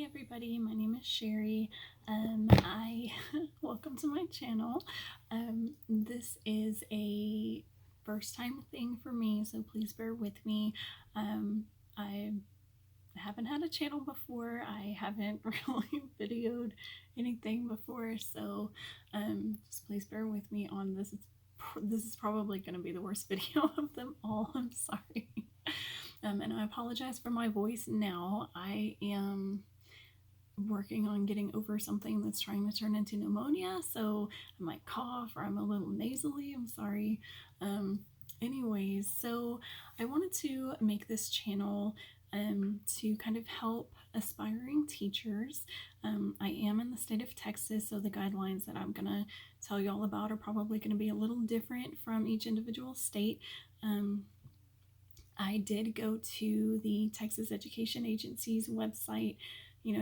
everybody, my name is Sherry. I welcome to my channel. This is a first time thing for me, so please bear with me. I haven't had a channel before. I haven't really videoed anything before, so just please bear with me on this. This is probably going to be the worst video of them all. I'm sorry. And I apologize for my voice now. I am working on getting over something that's trying to turn into pneumonia, so I might cough or I'm a little nasally. I'm sorry. Anyways, so I wanted to make this channel to kind of help aspiring teachers. I am in the state of Texas, so the guidelines that I'm gonna tell you all about are probably going to be a little different from each individual state. I did go to the Texas Education Agency's website,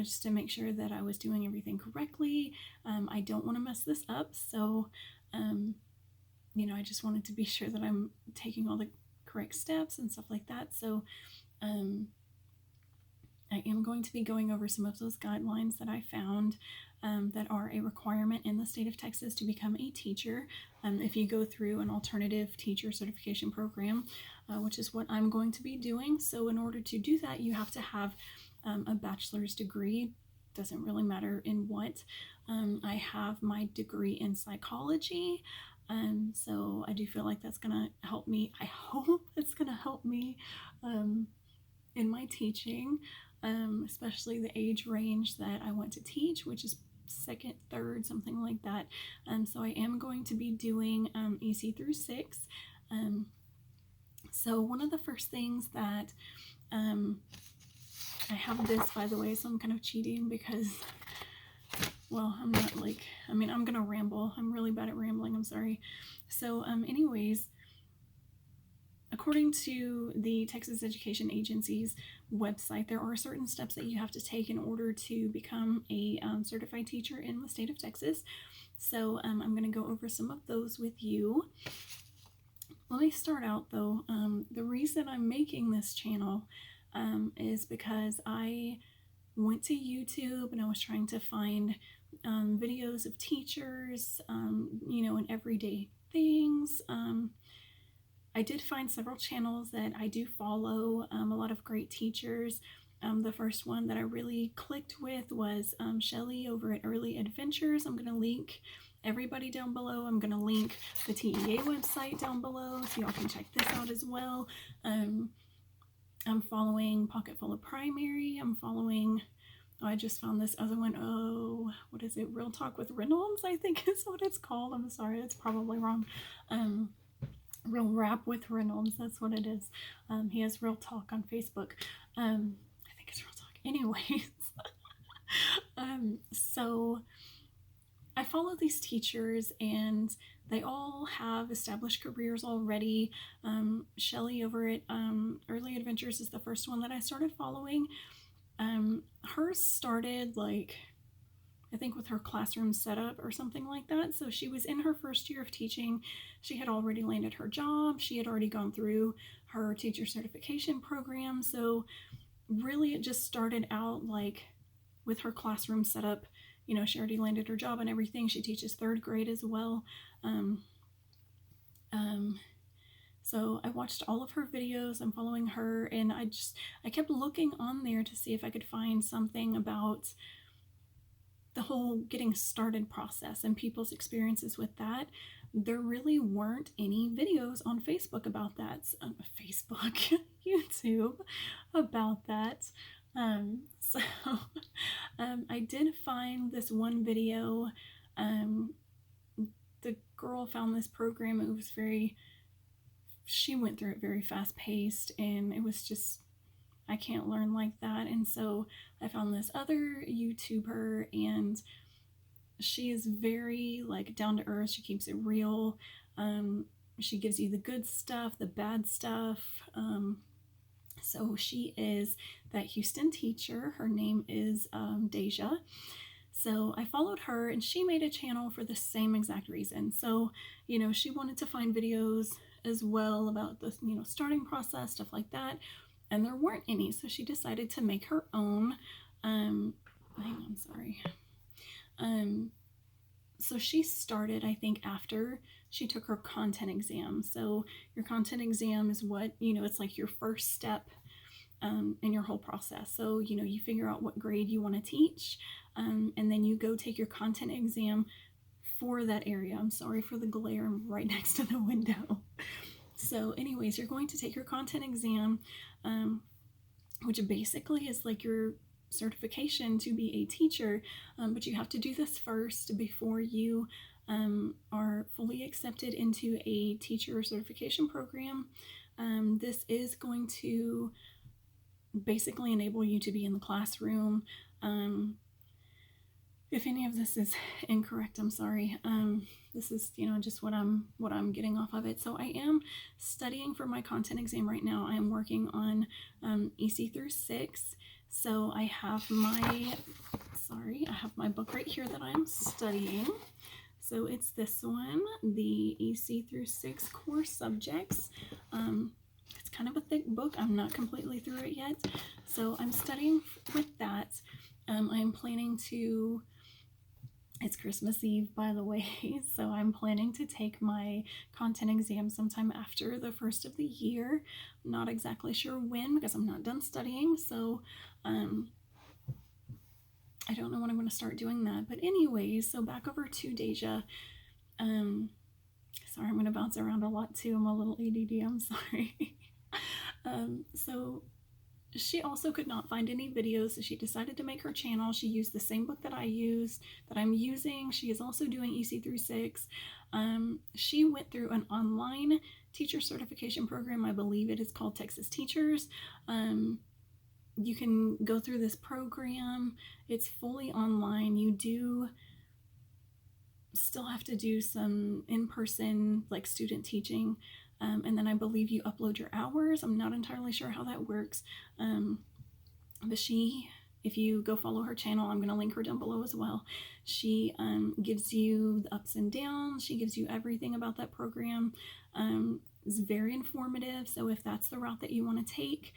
just to make sure that I was doing everything correctly. I don't want to mess this up, so, I just wanted to be sure that I'm taking all the correct steps and stuff like that. So, I am going to be going over some of those guidelines that I found that are a requirement in the state of Texas to become a teacher. If you go through an alternative teacher certification program, which is what I'm going to be doing. So in order to do that, you have to have a bachelor's degree. Doesn't really matter in what. I have my degree in psychology. So I do feel like that's going to help me. I hope it's going to help me in my teaching, especially the age range that I want to teach, which is second, third, something like that. So I am going to be doing EC through 6. So one of the first things that I have this, by the way, so I'm kind of cheating because, well, I'm not like, I'm gonna ramble. I'm really bad at rambling, I'm sorry. So anyways, according to the Texas Education Agency's website, there are certain steps that you have to take in order to become a certified teacher in the state of Texas. So I'm going to go over some of those with you. Let me start out though. The reason I'm making this channel is because I went to YouTube and I was trying to find videos of teachers, and everyday things. I did find several channels that I do follow, a lot of great teachers. The first one that I really clicked with was Shelly over at EDventures. I'm going to link everybody down below. I'm going to link the TEA website down below so y'all can check this out as well. I'm following Pocketful of Primary. I'm following, I just found this other one. Oh, what is it? Real Talk with Reynolds, I think is what it's called. I'm sorry, it's probably wrong. Real Rap with Reynolds, that's what it is. He has Real Talk on Facebook. I think it's Real Talk. Anyways, so I follow these teachers and they all have established careers already. Shelly over at EDventures is the first one that I started following. Hers started I think with her classroom setup or something like that. So she was in her first year of teaching. She had already landed her job. She had already gone through her teacher certification program. So really it just started out with her classroom setup. She already landed her job and everything. She teaches third grade as well. So I watched all of her videos. I'm following her and I kept looking on there to see if I could find something about the whole getting started process and people's experiences with that. There really weren't any videos on Facebook about that. YouTube about that. So I did find this one video. The girl found this program. It was she went through it very fast paced and it was just, I can't learn like that. And so I found this other YouTuber and she is very down to earth. She keeps it real. She gives you the good stuff, the bad stuff. So she is that Houston teacher. Her name is Deja. So I followed her and she made a channel for the same exact reason. So, she wanted to find videos as well about the, starting process, stuff like that. And there weren't any, so she decided to make her own. hang on, sorry. So she started, I think, after she took her content exam. So your content exam is what, it's like your first step in your whole process. So, you figure out what grade you want to teach, and then you go take your content exam for that area. I'm sorry for the glare, I'm right next to the window. So anyways, you're going to take your content exam, which basically is like your certification to be a teacher, but you have to do this first before you are fully accepted into a teacher certification program. This is going to basically enable you to be in the classroom. If any of this is incorrect, I'm sorry. This is, just what I'm getting off of it. So I am studying for my content exam right now. I am working on EC through 6. So I have my book right here that I'm studying. So it's this one, the EC through 6 core subjects. It's kind of a thick book. I'm not completely through it yet. So I'm studying with that. I am planning to, it's Christmas Eve, by the way, so I'm planning to take my content exam sometime after the first of the year. I'm not exactly sure when because I'm not done studying, so I don't know when I'm going to start doing that. But anyways, so back over to Deja. Sorry, I'm going to bounce around a lot too. I'm a little ADD, I'm sorry. So she also could not find any videos, so she decided to make her channel. She used the same book that I'm using. She is also doing EC through 6. She went through an online teacher certification program. I believe it is called Texas Teachers. You can go through this program. It's fully online. You do still have to do some in-person like student teaching, and then I believe you upload your hours. I'm not entirely sure how that works, but if you go follow her channel, I'm going to link her down below as well. She gives you the ups and downs. She gives you everything about that program. It's very informative, so if that's the route that you want to take,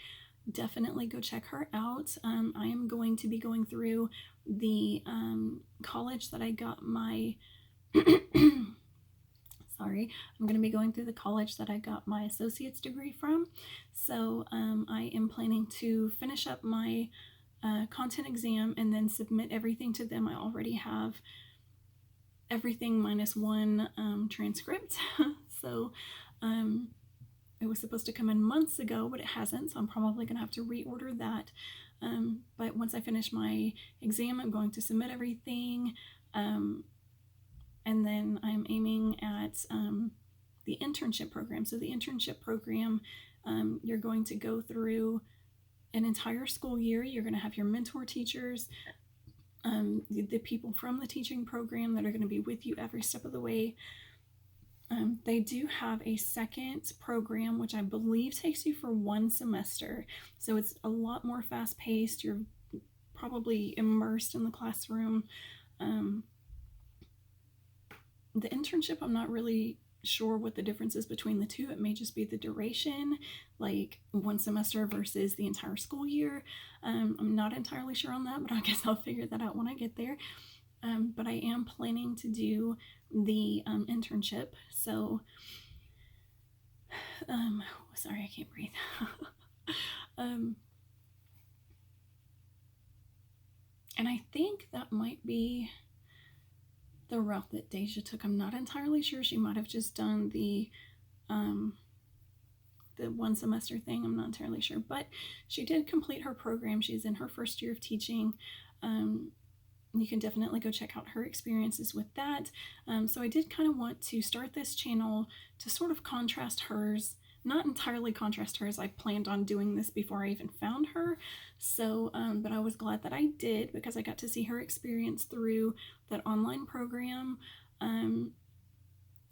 definitely go check her out. I am going to be going through the college that I got my I'm going to be going through the college that I got my associate's degree from. So I am planning to finish up my content exam and then submit everything to them. I already have everything minus one transcript. So it was supposed to come in months ago, but it hasn't, so I'm probably going to have to reorder that. But once I finish my exam, I'm going to submit everything, and then I'm aiming at the internship program. So the internship program, you're going to go through an entire school year. You're going to have your mentor teachers, the people from the teaching program that are going to be with you every step of the way. They do have a second program, which I believe takes you for 1 semester. So it's a lot more fast-paced. You're probably immersed in the classroom. The internship, I'm not really sure what the difference is between the two. It may just be the duration, like 1 semester versus the entire school year. I'm not entirely sure on that, but I guess I'll figure that out when I get there. But I am planning to do the internship. So, sorry, I can't breathe. And I think that might be the route that Deja took. I'm not entirely sure. She might have just done the 1 semester thing. I'm not entirely sure, but she did complete her program. She's in her first year of teaching. You can definitely go check out her experiences with that. So I did kind of want to start this channel to sort of contrast hers, not entirely contrast hers. I planned on doing this before I even found her. So, but I was glad that I did because I got to see her experience through that online program. And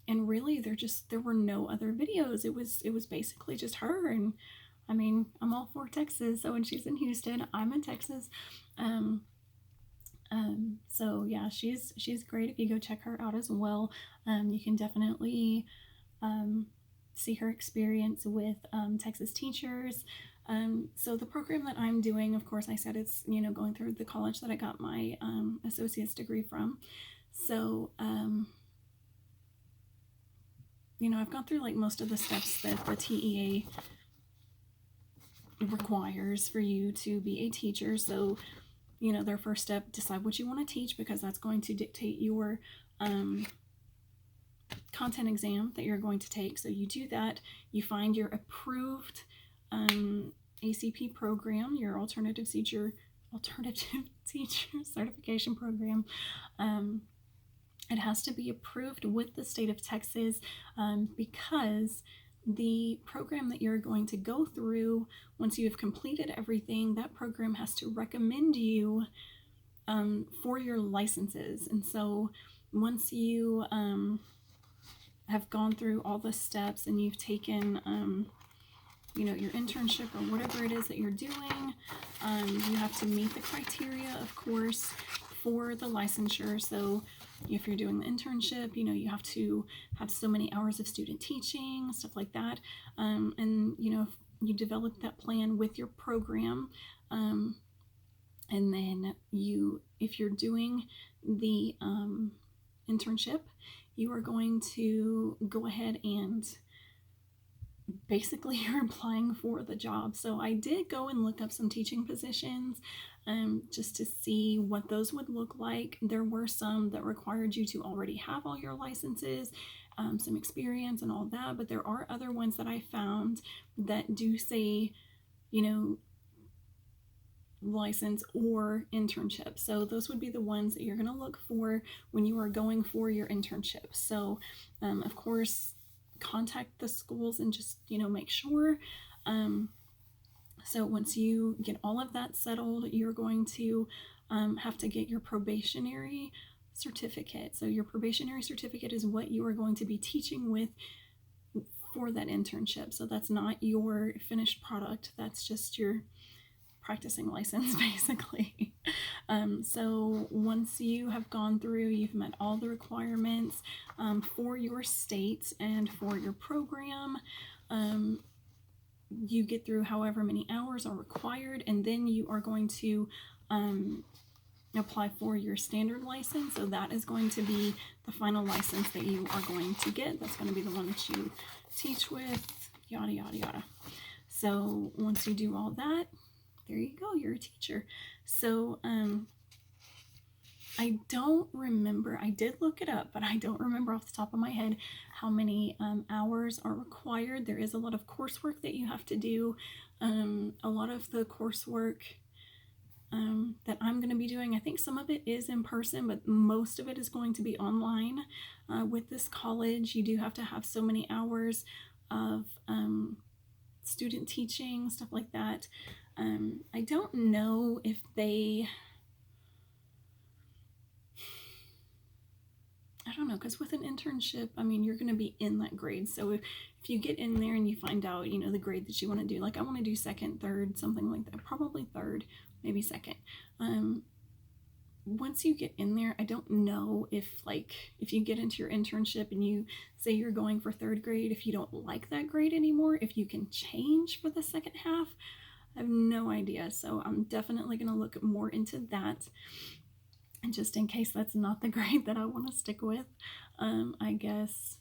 really there were no other videos. It was basically just her. And I mean, I'm all for Texas. So when she's in Houston, I'm in Texas. So yeah, she's great. If you go check her out as well, you can definitely see her experience with Texas Teachers. So the program that I'm doing, of course, I said it's, you know, going through the college that I got my associate's degree from. So, you know, I've gone through like most of the steps that the TEA requires for you to be a teacher. So, you know, their first step, decide what you want to teach, because that's going to dictate your content exam that you're going to take. So you do that, you find your approved ACP program, your alternative teacher certification program. It has to be approved with the state of Texas, because the program that you're going to go through, once you have completed everything, that program has to recommend you for your licenses. And so once you have gone through all the steps and you've taken you know, your internship or whatever it is that you're doing, you have to meet the criteria, of course, for the licensure. So if you're doing the internship, you know, you have to have so many hours of student teaching, stuff like that. And, you know, you develop that plan with your program. And then if you're doing the internship, you are going to go ahead and basically you're applying for the job. So I did go and look up some teaching positions just to see what those would look like. There were some that required you to already have all your licenses, some experience and all that, but there are other ones that I found that do say, you know, license or internship. So those would be the ones that you're going to look for when you are going for your internship. So of course, contact the schools and just, you know, make sure. So once you get all of that settled, you're going to have to get your probationary certificate. So your probationary certificate is what you are going to be teaching with for that internship. So that's not your finished product. That's just your practicing license, basically. So once you have gone through, you've met all the requirements for your state and for your program, you get through however many hours are required, and then you are going to apply for your standard license. So that is going to be the final license that you are going to get. That's going to be the one that you teach with, yada, yada, yada. So once you do all that, there you go, you're a teacher. So I don't remember, I did look it up, but I don't remember off the top of my head how many hours are required. There is a lot of coursework that you have to do. A lot of the coursework that I'm going to be doing, I think some of it is in person, but most of it is going to be online. With this college, you do have to have so many hours of student teaching, stuff like that. I don't know if they, I don't know, because with an internship, I mean, you're going to be in that grade. So if you get in there and you find out, you know, the grade that you want to do, like I want to do second, third, something like that, probably third, maybe second. Once you get in there, I don't know if you get into your internship and you say you're going for third grade, if you don't like that grade anymore, if you can change for the second half. I have no idea. So I'm definitely going to look more into that. And just in case that's not the grade that I want to stick with, I guess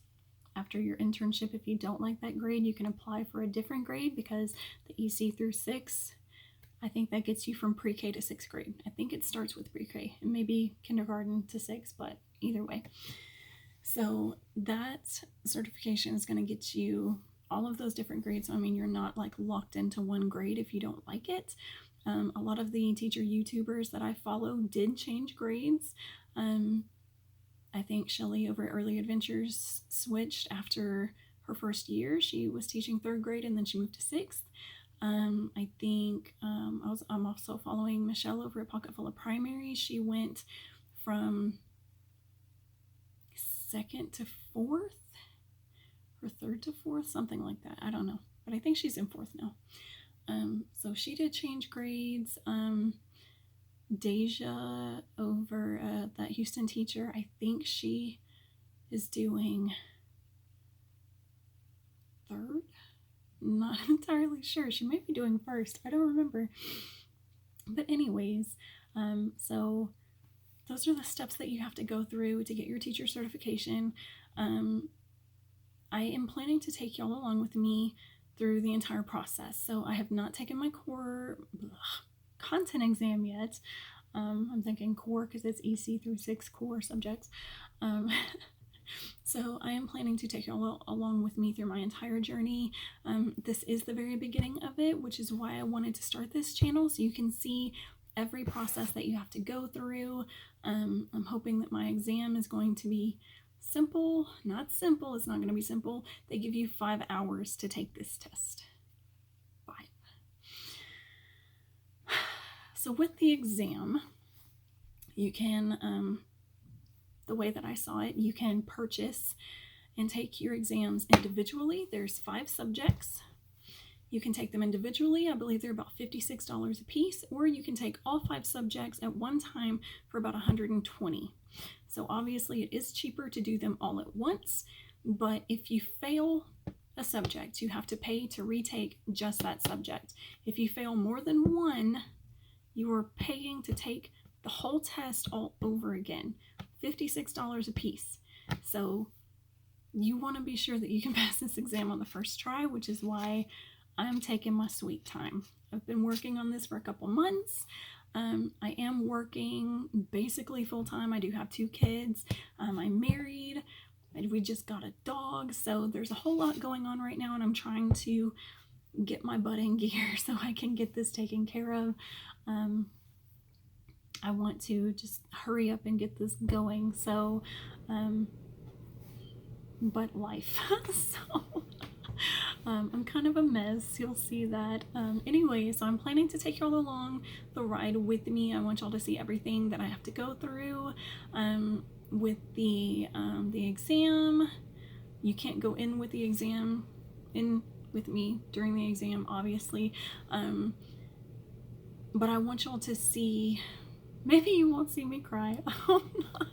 after your internship, if you don't like that grade, you can apply for a different grade, because the EC through 6, I think that gets you from pre-K to 6th grade. I think it starts with pre-K and maybe kindergarten to 6, but either way. So that certification is going to get you all of those different grades. So, I mean, you're not like locked into one grade if you don't like it. A lot of the teacher YouTubers that I follow did change grades. I think Shelly over at EDventures switched after her first year. She was teaching 3rd grade and then she moved to 6th. I think I'm also following Michelle over at Pocketful of Primary. She went from 2nd to 4th, or 3rd to 4th, something like that. I don't know, but I think she's in 4th now. So she did change grades. Deja over that Houston teacher, I think she is doing 3rd. not entirely sure. She might be doing first. I don't remember. But anyways, so those are the steps that you have to go through to get your teacher certification. I am planning to take y'all along with me through the entire process. So I have not taken my core content exam yet. I'm thinking core because it's EC through 6 core subjects. So I am planning to take y'all along with me through my entire journey. This is the very beginning of it, which is why I wanted to start this channel, so you can see every process that you have to go through. I'm hoping that my exam is going to be simple. Not simple, it's not going to be simple. They give you 5 hours to take this test. 5. So with the exam, you can, the way that I saw it, you can purchase and take your exams individually. There's 5 subjects. You can take them individually. I believe they're about $56 a piece, or you can take all 5 subjects at one time for about $120. So obviously it is cheaper to do them all at once, but if you fail a subject, you have to pay to retake just that subject. If you fail more than one, you are paying to take the whole test all over again. $56 a piece. So you want to be sure that you can pass this exam on the first try, which is why I'm taking my sweet time. I've been working on this for a couple months. I am working basically full-time. I do have 2 kids. I'm married. We just got a dog. So there's a whole lot going on right now, and I'm trying to get my butt in gear so I can get this taken care of. I want to just hurry up and get this going. So, but life. So, I'm kind of a mess. You'll see that. Anyway, so I'm planning to take y'all along the ride with me. I want y'all to see everything that I have to go through. With the exam, you can't go in with the exam, in with me during the exam, obviously. But I want y'all to see. Maybe you won't see me cry. I hope not.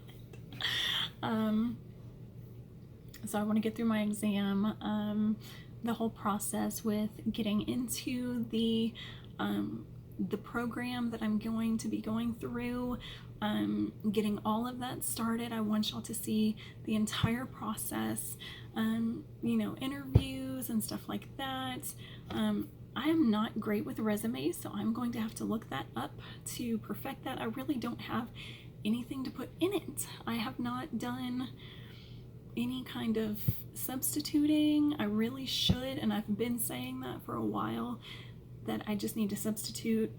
So I want to get through my exam, the whole process with getting into the program that I'm going to be going through, getting all of that started. I want y'all to see the entire process, you know, interviews and stuff like that. I am not great with resumes, so I'm going to have to look that up to perfect that. I really don't have anything to put in it. I have not done any kind of substituting. I really should, and I've been saying that for a while, that I just need to substitute,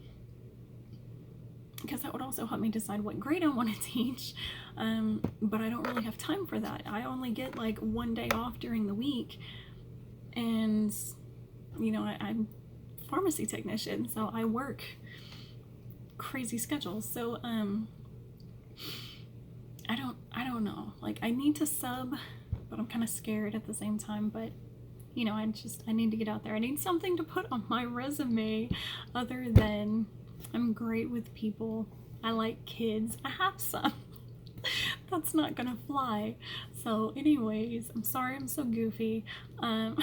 because that would also help me decide what grade I want to teach. But I don't really have time for that. I only get like 1 day off during the week, and you know, I'm a pharmacy technician, so I work crazy schedules. So I don't know. Like, I need to sub, but I'm kind of scared at the same time. But you know, I need to get out there. I need something to put on my resume other than I'm great with people. I like kids. I have some. That's not gonna fly. So anyways, I'm sorry I'm so goofy. I'm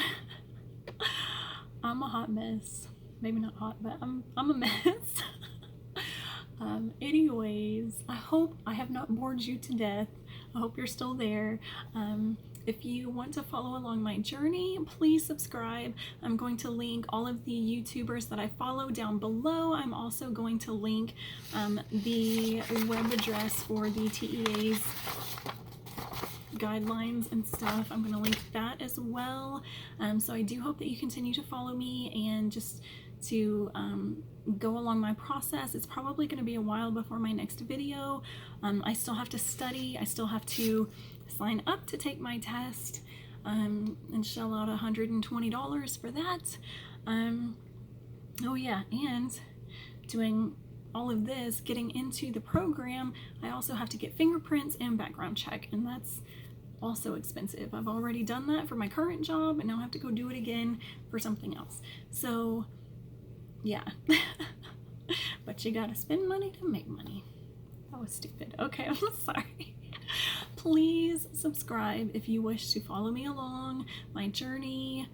a hot mess. Maybe not hot, but I'm a mess. Anyways, I hope I have not bored you to death. I hope you're still there. If you want to follow along my journey, please subscribe. I'm going to link all of the YouTubers that I follow down below. I'm also going to link the web address for the TEA's guidelines and stuff. I'm going to link that as well. So I do hope that you continue to follow me and just to go along my process. It's probably going to be a while before my next video. I still have to study. I still have to sign up to take my test and shell out $120 for that. Oh yeah, and doing all of this, getting into the program, I also have to get fingerprints and background check, and that's also expensive. I've already done that for my current job, and now I have to go do it again for something else. So yeah. But you gotta spend money to make money. That was stupid. Okay, I'm sorry. Please subscribe if you wish to follow me along my journey.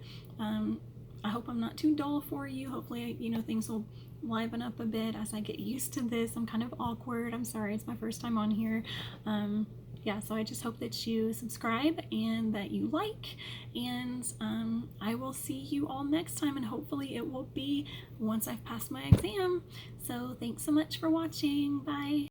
I hope I'm not too dull for you. Hopefully, you know, things will liven up a bit as I get used to this. I'm kind of awkward. I'm sorry, it's my first time on here. Yeah, so I just hope that you subscribe and that you like, and I will see you all next time, and hopefully it will be once I've passed my exam. So thanks so much for watching. Bye.